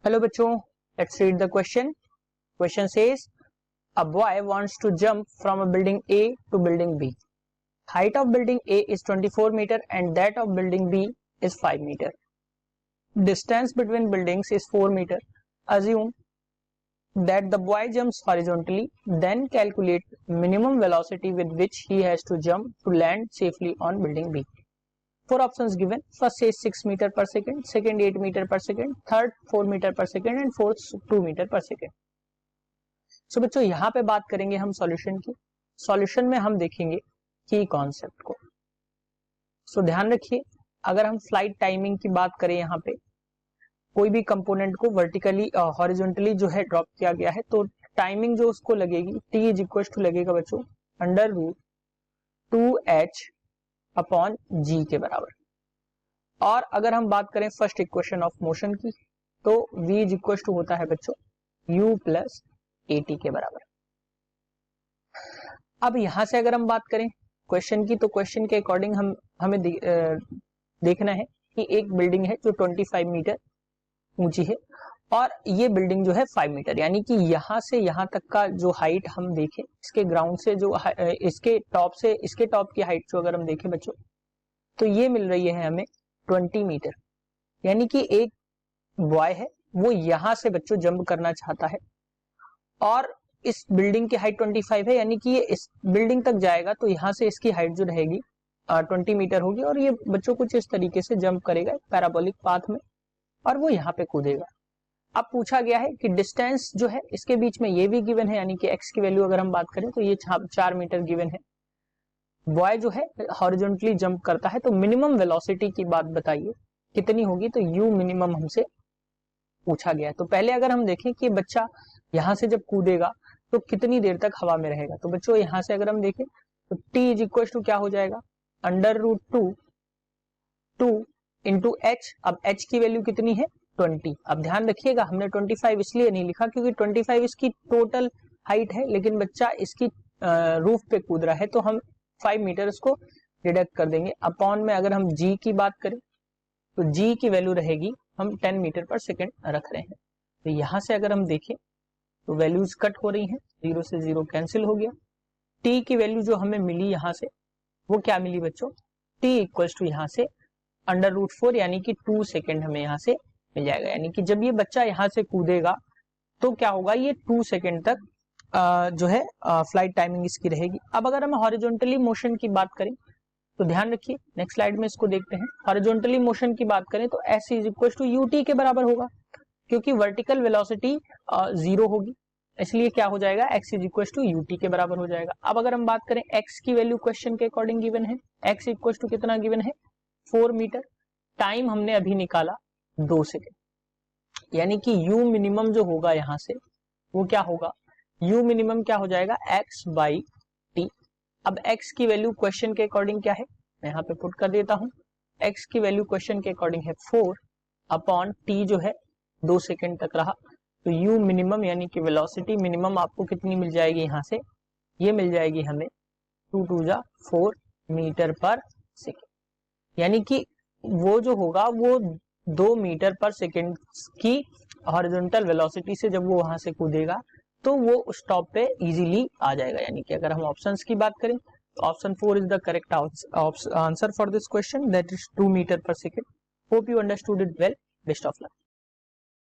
Hello बच्चों, let's read the question. Question says a boy wants to jump from a building A to building B. Height of building A is 24 meter and that of building B is 5 meter. Distance between buildings is 4 meter. Assume that the boy jumps horizontally, then calculate minimum velocity with which he has to jump to land safely on building B. 4 options given. First says 6 meter per second, second 8 meter per second, third 4 meter per second and fourth 2 meter per second. सो बच्चों यहाँ पे बात करेंगे हम solution की. Solution में हम देखेंगे की कॉन्सेप्ट को. सो ध्यान रखिए, अगर हम फ्लाइट टाइमिंग की बात करें, यहाँ पे कोई भी कंपोनेंट को वर्टिकली हॉरिजॉन्टली जो है ड्रॉप किया गया है, तो टाइमिंग जो उसको लगेगी टी इज इक्वल टू लगेगा बच्चों अंडर रूट 2h अपॉन जी के बराबर. और अगर हम बात करें फर्स्ट इक्वेशन ऑफ मोशन की, तो v इज इक्वल टू होता है बच्चों u प्लस at के बराबर. अब यहां से अगर हम बात करें क्वेश्चन की, तो क्वेश्चन के अकॉर्डिंग हमें देखना है कि एक बिल्डिंग है जो 25 मीटर ऊंची है और ये बिल्डिंग जो है 5 मीटर, यानी कि यहां से यहां तक का जो हाइट हम देखें, इसके ग्राउंड से जो इसके टॉप की हाइट जो अगर हम देखें बच्चों, तो ये मिल रही है हमें 20 मीटर. यानी कि एक बॉय है, वो यहां से बच्चों जंप करना चाहता है और इस बिल्डिंग की हाइट 25 है, यानी कि ये इस बिल्डिंग तक जाएगा तो यहां से इसकी हाइट जो रहेगी 20 मीटर होगी और ये बच्चों कुछ इस तरीके से जंप करेगा पैराबोलिक पाथ में और वो यहाँ पे कूदेगा. अब पूछा गया है कि डिस्टेंस जो है इसके बीच में ये भी गिवन है, यानी कि x की वैल्यू अगर हम बात करें तो ये 4 मीटर गिवन है. बॉय जो है हॉरिजॉन्टली जंप करता है, तो मिनिमम वेलोसिटी की बात बताइए कितनी होगी, तो u मिनिमम हमसे पूछा गया है. तो पहले अगर हम देखें कि बच्चा यहां से जब कूदेगा तो कितनी देर तक हवा में रहेगा, तो बच्चों यहां से अगर हम देखें तो t इज इक्वल टू क्या हो जाएगा अंडर रूट 2 इंटू एच. अब h की वैल्यू कितनी है 20. अब ध्यान रखिएगा, हमने 25 इसलिए नहीं लिखा क्योंकि 25 इसकी टोटल हाइट है, लेकिन बच्चा इसकी रूफ पे कूद रहा है तो हम 5 मीटर इसको डिडक्ट कर देंगे. अपॉन में अगर हम g की बात करें तो g की वैल्यू रहेगी, हम 10 मीटर पर सेकेंड रख रहे हैं. तो यहां से अगर हम देखें तो वैल्यूज कट हो रही हैं, 0 से 0 कैंसिल हो गया. t की वैल्यू जो हमें मिली यहां से वो क्या मिली बच्चों, t इक्वल्स टू यहां से अंडर रूट 4, यानी कि 2 सेकेंड हमें यहां से मिल जाएगा. यानी कि जब ये बच्चा यहां से कूदेगा तो क्या होगा, ये 2 सेकेंड तक जो है फ्लाइट टाइमिंग इसकी रहेगी. अब अगर हम हॉरिजॉन्टली मोशन की बात करें तो ध्यान रखिए, नेक्स्ट स्लाइड में इसको देखते हैं. हॉरिजॉन्टली मोशन की बात करें तो s is equal to ut के बराबर होगा, क्योंकि वर्टिकल वेलोसिटी 0 होगी, इसलिए क्या हो जाएगा x is equal to ut के बराबर हो जाएगा. अब अगर हम बात करें x की वैल्यू क्वेश्चन के अकॉर्डिंग गिवन है, x इक्वल टू कितना गिवन है 4 मीटर. टाइम हमने अभी निकाला 2 सेकेंड, यानी कि u मिनिमम जो होगा यहां से वो क्या होगा, u मिनिमम क्या हो जाएगा x बाई टी. अब x की वैल्यू क्वेश्चन के अकॉर्डिंग क्या है, मैं यहाँ पे पुट कर देता हूं. x की वैल्यू क्वेश्चन के अकॉर्डिंग है 4 अपॉन t जो है 2 सेकेंड तक रहा, तो u मिनिमम यानी कि वेलोसिटी मिनिमम आपको कितनी मिल जाएगी यहाँ से, ये मिल जाएगी हमें 2 2 जा 4 मीटर पर सेकेंड. यानी कि वो जो होगा वो 2 मीटर पर सेकेंड की हॉरिजॉन्टल वेलोसिटी से जब वो वहां से कूदेगा तो वो स्टॉप पे इजीली आ जाएगा. यानी कि अगर हम ऑप्शंस की बात करें तो option 4 is the correct answer for this question, that is 2 metre per second. Hope you understood it well. Best of luck.